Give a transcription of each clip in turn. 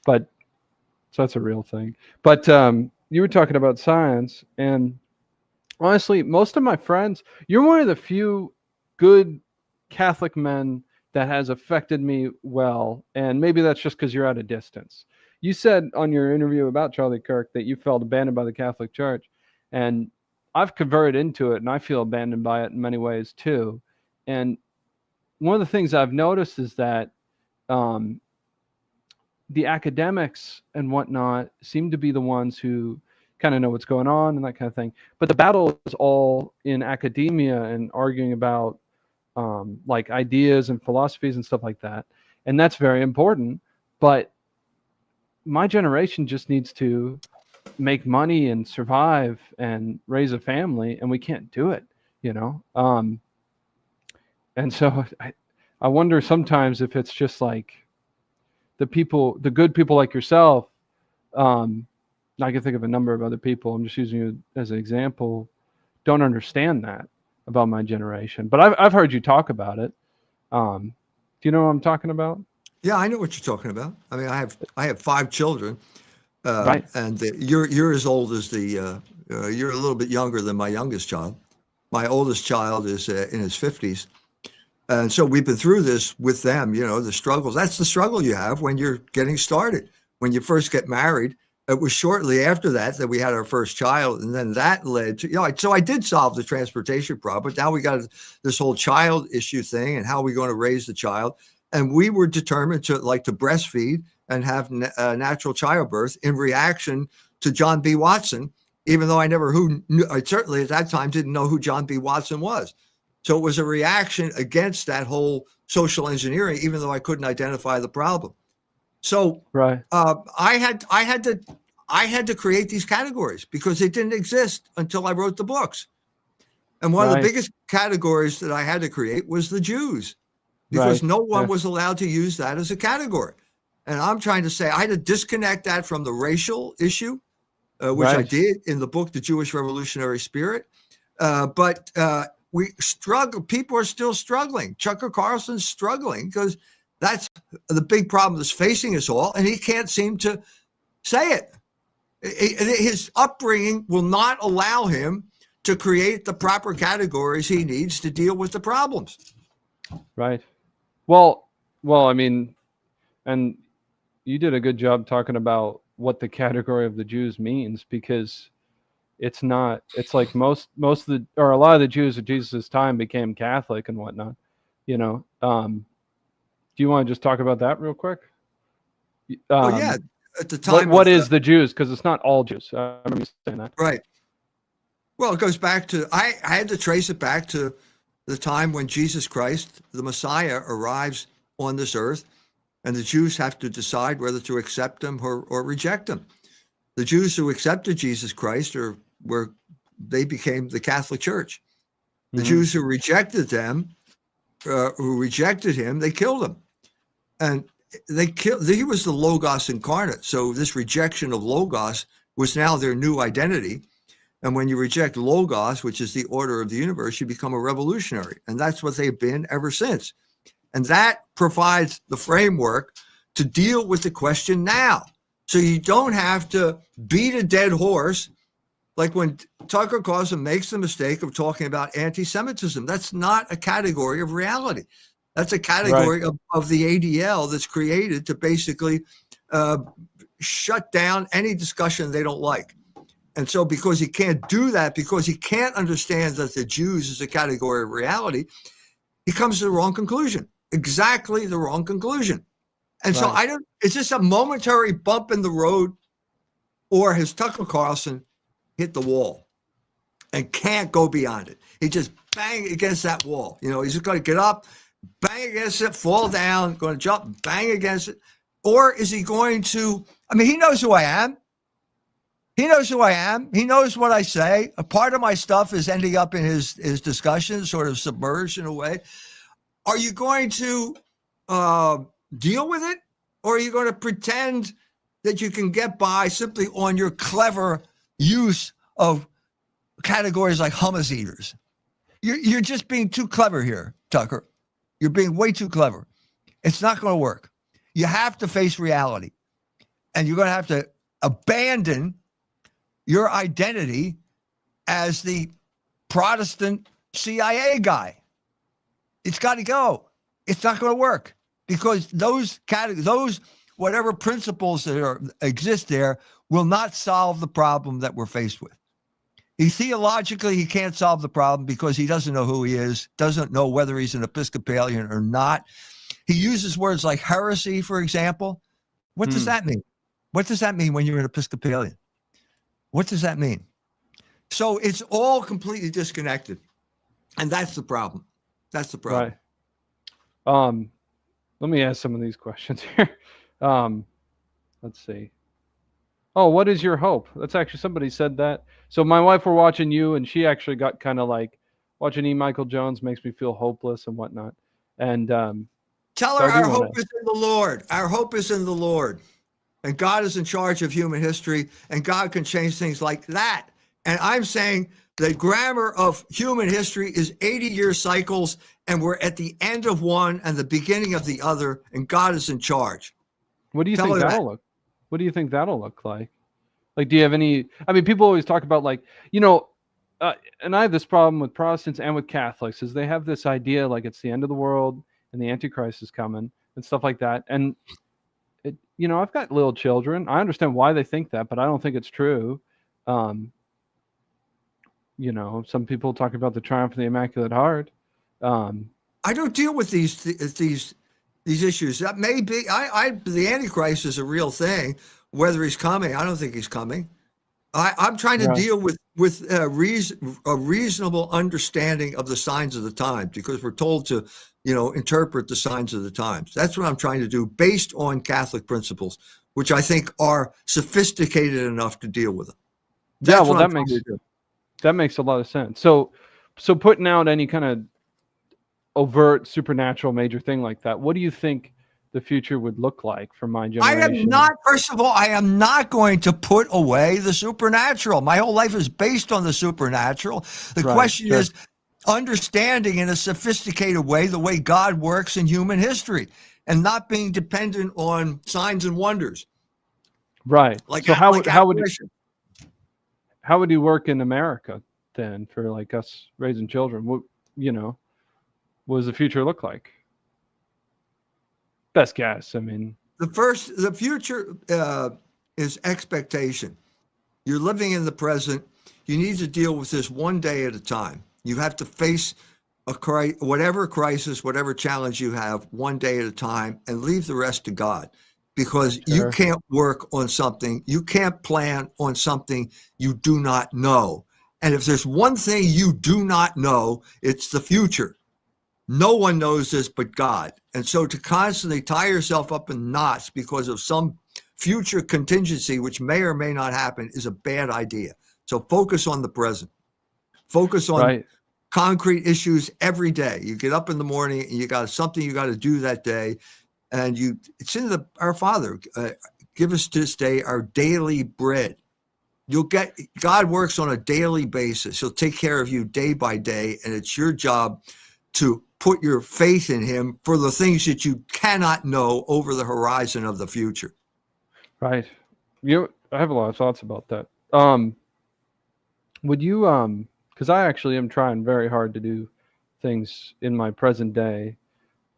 But so that's a real thing. But you were talking about science, and honestly, most of my friends, you're one of the few good Catholic men that has affected me well, and maybe that's just because you're at a distance. You said on your interview about Charlie Kirk that you felt abandoned by the Catholic Church, and I've converted into it, and I feel abandoned by it in many ways too. And one of the things I've noticed is that um, the academics and whatnot seem to be the ones who kind of know what's going on and that kind of thing. But the battle is all in academia and arguing about like ideas and philosophies and stuff like that. And that's very important. But my generation just needs to make money and survive and raise a family, and we can't do it, you know? And so I wonder sometimes if it's just like the good people like yourself. I can think of a number of other people. I'm just using you as an example. Don't understand that about my generation, but I've heard you talk about it. Do you know what I'm talking about? Yeah, I know what you're talking about. I mean, I have 5 children, Right. and you're as old as you're a little bit younger than my youngest child. My oldest child is in his 50s. And so we've been through this with them, the struggles. That's the struggle you have when you're getting started. When you first get married, it was shortly after that we had our first child. And then that led to, so I did solve the transportation problem. But now we got this whole child issue thing and how are we going to raise the child. And we were determined to breastfeed and have natural childbirth in reaction to John B. Watson, even though I certainly at that time didn't know who John B. Watson was. So it was a reaction against that whole social engineering, even though I couldn't identify the problem. So right. I had to create these categories because they didn't exist until I wrote the books. And one of the biggest categories that I had to create was the Jews, because no one was allowed to use that as a category. And I'm trying to say I had to disconnect that from the racial issue, which I did in the book, The Jewish Revolutionary Spirit. But we struggle. People are still struggling. Tucker Carlson's struggling because that's the big problem that's facing us all. And he can't seem to say it. His upbringing will not allow him to create the proper categories he needs to deal with the problems. Right. Well, I mean, and you did a good job talking about what the category of the Jews means, because it's not, it's like most of the, or a lot of the Jews at Jesus' time became Catholic and whatnot, do you want to just talk about that real quick? Well, yeah, at the time. What is the Jews? Because it's not all Jews. I remember you saying that. Right. Well, it goes back to, I had to trace it back to the time when Jesus Christ, the Messiah, arrives on this earth, and the Jews have to decide whether to accept him or reject him. The Jews who accepted Jesus Christ they became the Catholic Church. The Jews who rejected them, who rejected him, they killed him. And he was the Logos incarnate. So this rejection of Logos was now their new identity. And when you reject Logos, which is the order of the universe, you become a revolutionary. And that's what they've been ever since. And that provides the framework to deal with the question now. So you don't have to beat a dead horse. Like when Tucker Carlson makes the mistake of talking about anti-Semitism, that's not a category of reality. That's a category of the ADL that's created to basically shut down any discussion they don't like. And so because he can't do that, because he can't understand that the Jews is a category of reality, he comes to the wrong conclusion, exactly the wrong conclusion. And so it's just a momentary bump in the road, or has Tucker Carlson hit the wall and can't go beyond it? He just bang against that wall. He's just going to get up, bang against it, fall down, going to jump, bang against it. Or is he going to, he knows who I am. He knows who I am. He knows what I say. A part of my stuff is ending up in his discussions, sort of submerged in a way. Are you going to deal with it? Or are you going to pretend that you can get by simply on your clever use of categories like hummus eaters? You're just being too clever here, Tucker. You're being way too clever. It's not going to work. You have to face reality. and you're going to have to abandon your identity as the Protestant CIA guy. It's got to go. It's not going to work because those whatever principles that exist there will not solve the problem that we're faced with. Theologically, he can't solve the problem because he doesn't know who he is, doesn't know whether he's an Episcopalian or not. He uses words like heresy, for example. What does that mean? What does that mean when you're an Episcopalian? What does that mean? So it's all completely disconnected. And that's the problem. That's the problem. Right. Let me ask some of these questions here. Let's see. Oh, what is your hope? That's actually, somebody said that. So my wife were watching you, and she actually got kind of like, watching E. Michael Jones makes me feel hopeless and whatnot. And tell her our hope is in the Lord. Our hope is in the Lord. And God is in charge of human history, and God can change things like that. And I'm saying the grammar of human history is 80-year cycles, and we're at the end of one and the beginning of the other, and God is in charge. What do you think that'll look? What do you think that'll look like? Like, do you have any? I mean, people always talk about, like, you know, and I have this problem with Protestants and with Catholics, is they have this idea like it's the end of the world and the Antichrist is coming and stuff like that. And it, you know, I've got little children. I understand why they think that, but I don't think it's true. You know, some people talk about the triumph of the Immaculate Heart. I don't deal with these issues. That may be, the Antichrist is a real thing. Whether he's coming, I don't think he's coming. I'm trying to deal with a reasonable understanding of the signs of the times, because we're told to, you know, interpret the signs of the times. That's what I'm trying to do based on Catholic principles, which I think are sophisticated enough to deal with them. Yeah, well, that makes a lot of sense. So putting out any kind of overt supernatural major thing like that, what do you think the future would look like for my generation? First of all, I am not going to put away the supernatural. My whole life is based on the supernatural. The question is understanding in a sophisticated way the way God works in human history and not being dependent on signs and wonders. Right. So how would you work in America then for like us raising children? What, you know, what does the future look like? Best guess. I mean, the future is expectation. You're living in the present. You need to deal with this one day at a time. You have to face whatever crisis, whatever challenge you have, one day at a time, and leave the rest to God. Because you can't work on something, you can't plan on something you do not know. And if there's one thing you do not know, it's the future. No one knows this but God. And so to constantly tie yourself up in knots because of some future contingency, which may or may not happen, is a bad idea. So focus on the present. Focus on concrete issues every day. You get up in the morning and you got something you got to do that day. And it's in our Father, give us this day our daily bread. God works on a daily basis. He'll take care of you day by day. And it's your job to put your faith in him for the things that you cannot know over the horizon of the future. Right. I have a lot of thoughts about that. Would you, because I actually am trying very hard to do things in my present day.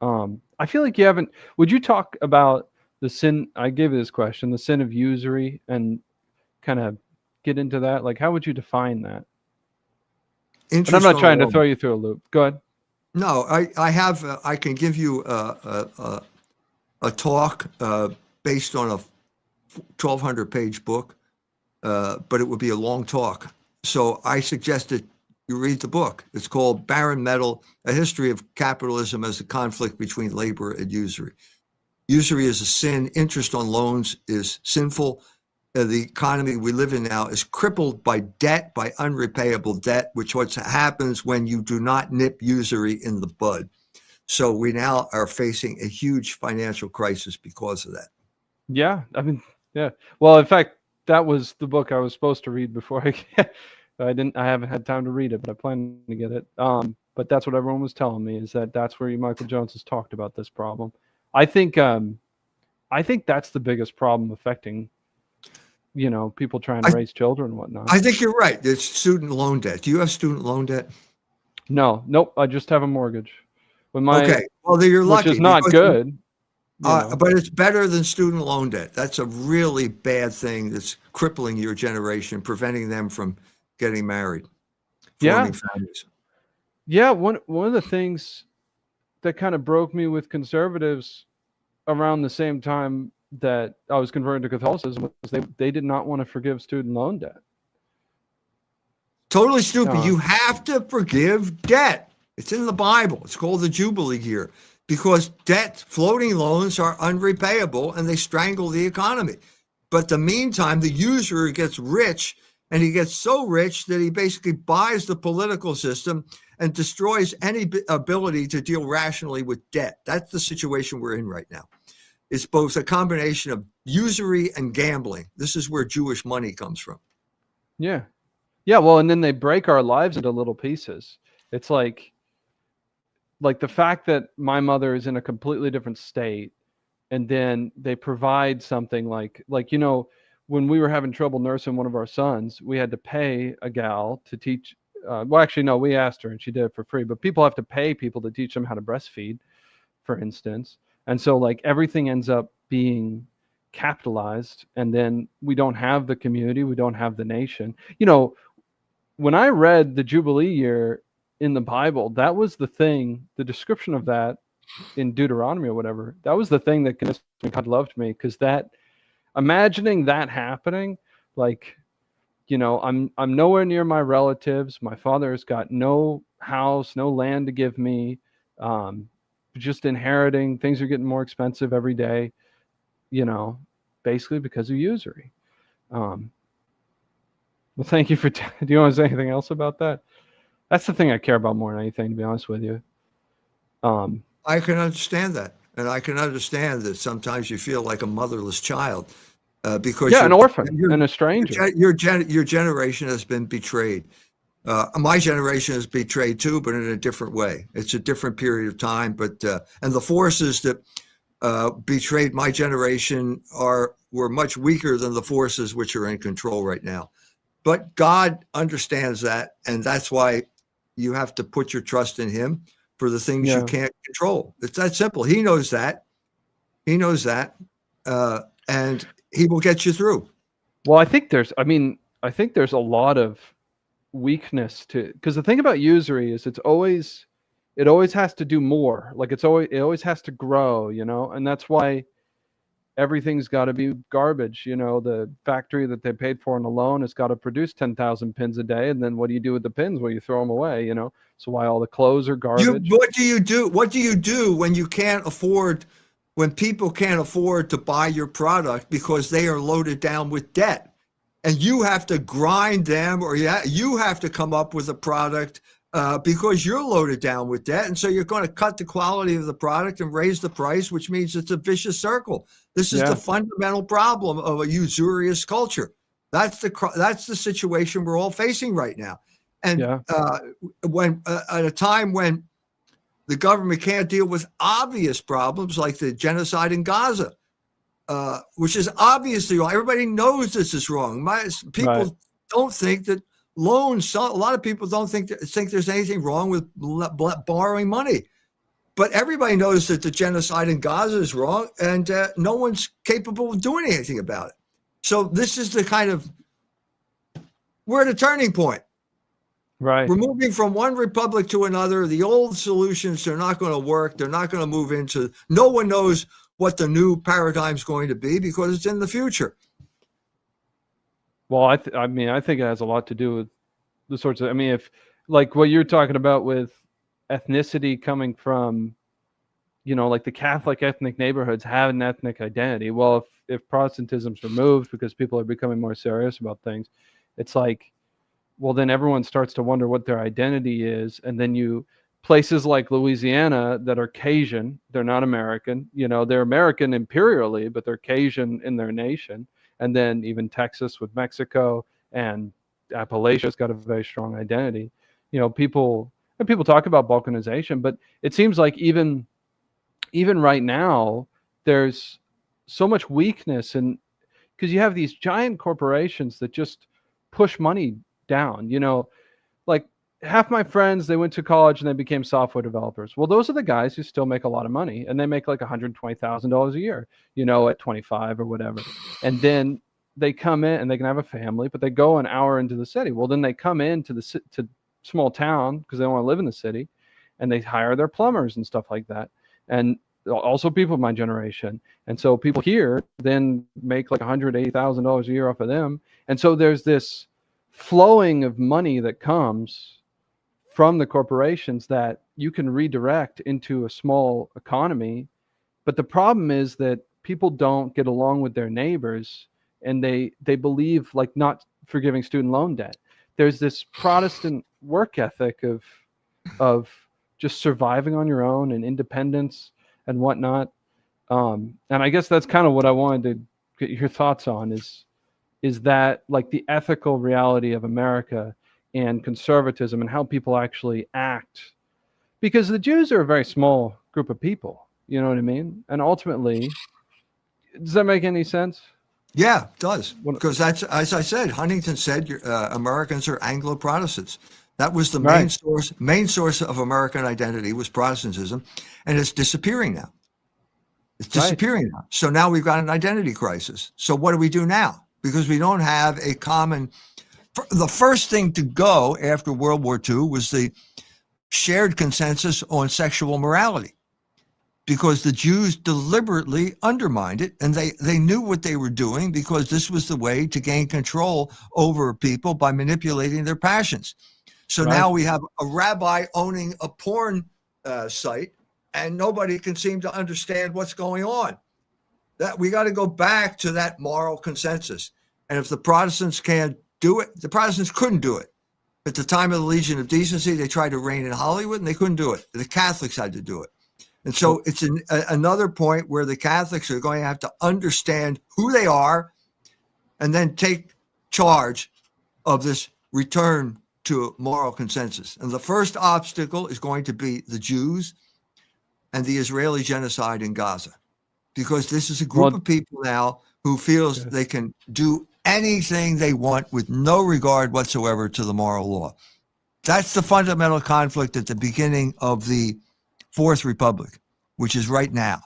I feel like you haven't. Would you talk about the sin? I gave you this question, the sin of usury, and kind of get into that. Like, how would you define that? And I'm not trying to throw you through a loop. Go ahead. No, I can give you a talk based on a 1,200-page book, but it would be a long talk. So I suggest that you read the book. It's called Barren Metal, A History of Capitalism as a Conflict Between Labor and Usury. Usury is a sin. Interest on loans is sinful. The economy we live in now is crippled by debt, by unrepayable debt, which what happens when you do not nip usury in the bud. So we now are facing a huge financial crisis because of that. Yeah, I mean, yeah. Well, in fact, that was the book I was supposed to read before I haven't had time to read it, but I plan to get it. But that's what everyone was telling me, is that that's where Michael Jones has talked about this problem. I think I think that's the biggest problem affecting, people trying to I, raise children and whatnot. I think you're right. It's student loan debt. Do you have student loan debt? No, nope. I just have a mortgage with Okay. Well, then you're which is lucky not because good, but it's better than student loan debt. That's a really bad thing that's crippling your generation, preventing them from getting married, Yeah. forming families. Yeah. One of the things that kind of broke me with conservatives around the same time that I was converting to Catholicism was they did not want to forgive student loan debt. Totally stupid. You have to forgive debt. It's in the Bible. It's called the Jubilee year because debt, floating loans are unrepayable and they strangle the economy. But the meantime, the usurer gets rich, and he gets so rich that he basically buys the political system and destroys any ability to deal rationally with debt. That's the situation we're in right now. It's both a combination of usury and gambling. This is where Jewish money comes from. Yeah. Yeah, well, and then they break our lives into little pieces. It's like the fact that my mother is in a completely different state, and then they provide something like when we were having trouble nursing one of our sons, we had to pay a gal to teach. Well, actually, no, we asked her and she did it for free. But people have to pay people to teach them how to breastfeed, for instance. And so everything ends up being capitalized, and then we don't have the community, we don't have the nation. When I read the Jubilee year in the Bible, that was the thing, the description of that in Deuteronomy or whatever, that was the thing that convinced me God loved me, because imagining that happening, I'm nowhere near my relatives. My father has got no house, no land to give me, just inheriting. Things are getting more expensive every day, basically because of usury. Well, thank you for. Do you want to say anything else about that? That's the thing I care about more than anything, to be honest with you. I can understand that, and I can understand that sometimes you feel like a motherless child because an orphan and a stranger. Your generation has been betrayed. My generation is betrayed too, but in a different way. It's a different period of time, but and the forces that betrayed my generation were much weaker than the forces which are in control right now. But God understands that, and that's why you have to put your trust in Him for the things you can't control. It's that simple. He knows that. He knows that, and He will get you through. Well, I think there's a lot of weakness because the thing about usury is it always has to do more. It always has to grow, and that's why everything's got to be garbage. The factory that they paid for in a loan has got to produce 10,000 pins a day, and then what do you do with the pins? Well, you throw them away. So why all the clothes are garbage. What do you do? What do you do when you can't afford? When people can't afford to buy your product because they are loaded down with debt, and you have to grind them, or you have to come up with a product because you're loaded down with debt, and so you're going to cut the quality of the product and raise the price, which means it's a vicious circle. This is the fundamental problem of a usurious culture. That's the situation we're all facing right now. And when at a time when the government can't deal with obvious problems like the genocide in Gaza, which is obviously wrong. Everybody knows this is wrong. People don't think that loans. A lot of people don't think there's anything wrong with borrowing money, but everybody knows that the genocide in Gaza is wrong, and no one's capable of doing anything about it. So this is we're at a turning point. Right. We're moving from one republic to another. The old solutions are not going to work. They're not going to move into. No one knows what the new paradigm is going to be because it's in the future. Well, I think it has a lot to do with the sorts of. If what you're talking about with ethnicity coming from, the Catholic ethnic neighborhoods have an ethnic identity. Well, if Protestantism's removed because people are becoming more serious about things, it's well, then everyone starts to wonder what their identity is. And then places like Louisiana that are Cajun, they're not American, they're American imperially, but they're Cajun in their nation. And then even Texas with Mexico, and Appalachia's got a very strong identity. People talk about balkanization, but it seems like even right now, there's so much weakness, and because you have these giant corporations that just push money down. Like half my friends, they went to college and they became software developers. Well, those are the guys who still make a lot of money, and they make like $120,000 a year, at 25 or whatever. And then they come in and they can have a family, but they go an hour into the city. Well, then they come into to small town because they don't want to live in the city, and they hire their plumbers and stuff like that. And also people of my generation. And so people here then make like $180,000 a year off of them. And so there's this flowing of money that comes from the corporations that you can redirect into a small economy. But the problem is that people don't get along with their neighbors, and they believe like not forgiving student loan debt. There's this Protestant work ethic of just surviving on your own and independence and whatnot. And I guess that's kind of what I wanted to get your thoughts on is that like the ethical reality of America and conservatism and how people actually act, because the Jews are a very small group of people, you know what I mean? And ultimately, does that make any sense? Yeah, it does. Because that's, as I said, Huntington said Americans are Anglo-Protestants. That was the main source of American identity was Protestantism, and it's disappearing now. It's disappearing now. So now we've got an identity crisis. So what do we do now? Because we don't have a common. The first thing to go after World War II was the shared consensus on sexual morality, because the Jews deliberately undermined it, and they knew what they were doing, because this was the way to gain control over people by manipulating their passions. So now we have a rabbi owning a porn site, and nobody can seem to understand what's going on. That we got to go back to that moral consensus. And if the Protestants can't do it, the Protestants couldn't do it. At the time of the Legion of Decency, they tried to reign in Hollywood, and they couldn't do it. The Catholics had to do it. And so it's another point where the Catholics are going to have to understand who they are and then take charge of this return to moral consensus. And the first obstacle is going to be the Jews and the Israeli genocide in Gaza, because this is a group of people now who feels they can do anything they want with no regard whatsoever to the moral law. That's the fundamental conflict at the beginning of the Fourth Republic, which is right now.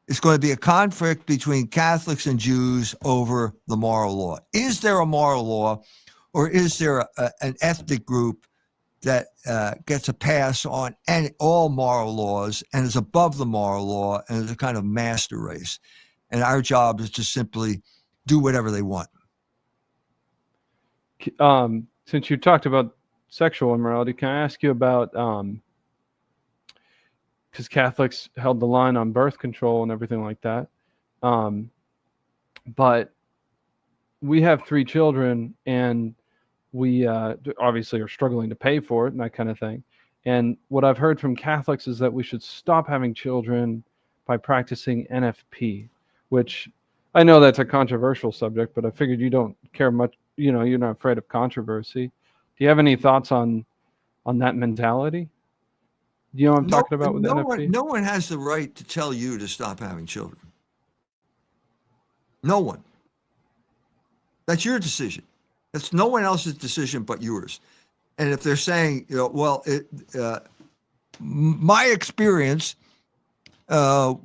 It's going to be a conflict between Catholics and Jews over the moral law. Is there a moral law, or is there an ethnic group that gets a pass on all moral laws and is above the moral law and is a kind of master race? And our job is to simply do whatever they want. Since you talked about sexual immorality, can I ask you about, because Catholics held the line on birth control and everything like that. But we have 3 children, and we obviously are struggling to pay for it and that kind of thing. And what I've heard from Catholics is that we should stop having children by practicing NFP, which I know that's a controversial subject, but I figured you don't care much. You're not afraid of controversy. Do you have any thoughts on that mentality? Do you know what I'm talking about with NFP? No one has the right to tell you to stop having children. No one. That's your decision. That's no one else's decision but yours. And if they're saying, my experience, I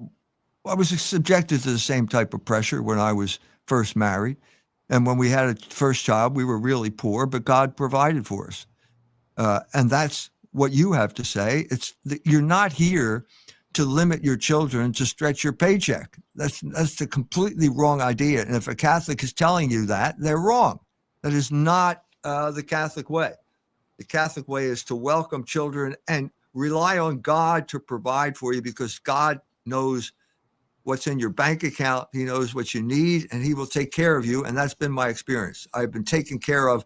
was subjected to the same type of pressure when I was first married. And when we had a first child, we were really poor, but God provided for us. And that's what you have to say. You're not here to limit your children to stretch your paycheck. That's the completely wrong idea. And if a Catholic is telling you that, they're wrong. That is not the Catholic way. The Catholic way is to welcome children and rely on God to provide for you, because God knows what's in your bank account. He knows what you need, and he will take care of you. And that's been my experience. I've been taken care of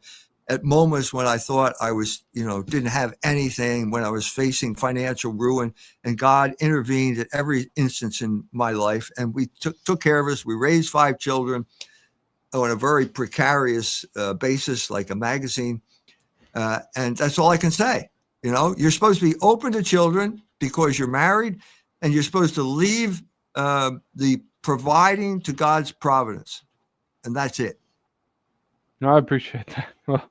at moments when I thought I was, didn't have anything, when I was facing financial ruin, and God intervened at every instance in my life. And we took care of us. We raised 5 children on a very precarious basis, like a magazine. And that's all I can say. You're supposed to be open to children because you're married, and you're supposed to leave the providing to God's providence, and that's it. No, I appreciate that.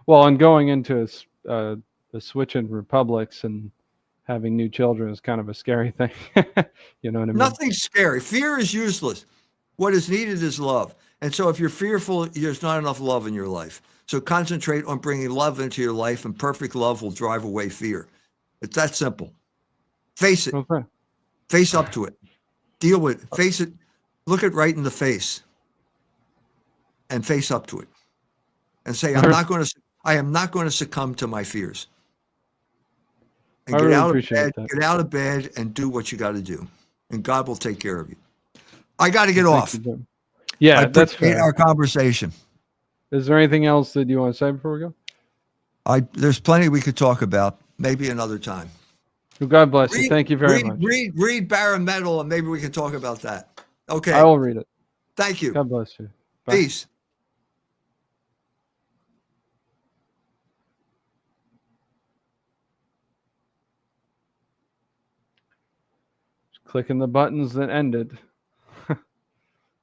Well, and going into the switch in republics and having new children is kind of a scary thing. You know what I mean? Nothing's scary. Fear is useless. What is needed is love. And so if you're fearful, there's not enough love in your life. So concentrate on bringing love into your life, and perfect love will drive away fear. It's that simple. Face it. Okay. Face up to it. Deal with it. Face it. Look it right in the face and face up to it. And say, I am not going to succumb to my fears. And I get really out of appreciate bed, that. get out of bed and do what you got to do. And God will take care of you. I got to get Thank off. you, Jim. Yeah, I that's appreciate fair. our conversation. Is there anything else that you want to say before we go? There's plenty we could talk about. Maybe another time. Well, God bless you. Thank you very much. Read Barren Metal, and maybe we can talk about that. Okay. I will read it. Thank you. God bless you. Bye. Peace. Clicking the buttons that ended.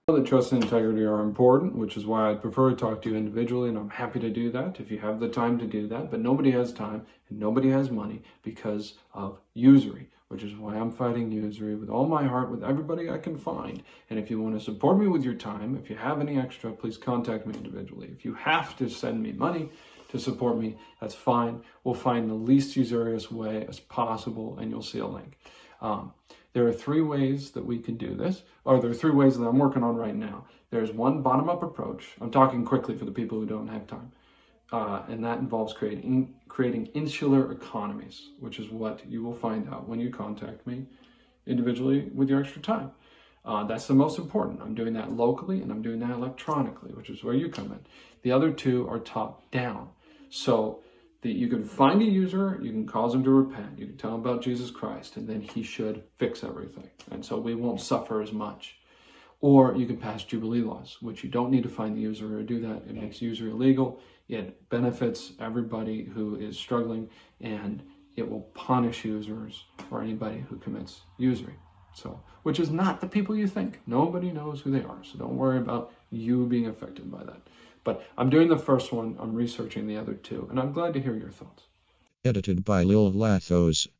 That trust and integrity are important, which is why I'd prefer to talk to you individually, and I'm happy to do that if you have the time to do that. But nobody has time and nobody has money because of usury, which is why I'm fighting usury with all my heart, with everybody I can find. And if you want to support me with your time, if you have any extra, please contact me individually. If you have to send me money to support me, that's fine. We'll find the least usurious way as possible, and you'll see a link. There are 3 ways that we can do this, or there are 3 ways that I'm working on right now. There's one bottom-up approach. I'm talking quickly for the people who don't have time. And that involves creating insular economies, which is what you will find out when you contact me individually with your extra time. That's the most important. I'm doing that locally, and I'm doing that electronically, which is where you come in. The other 2 are top-down. So you can find a user, you can cause him to repent, you can tell him about Jesus Christ, and then he should fix everything. And so we won't suffer as much. Or you can pass Jubilee laws, which you don't need to find the usurer to do that. It makes usury illegal. It benefits everybody who is struggling, and it will punish users or anybody who commits usury. So, which is not the people you think. Nobody knows who they are. So don't worry about you being affected by that. But I'm doing the first one. I'm researching the other 2, and I'm glad to hear your thoughts. Edited by Lil Lathos.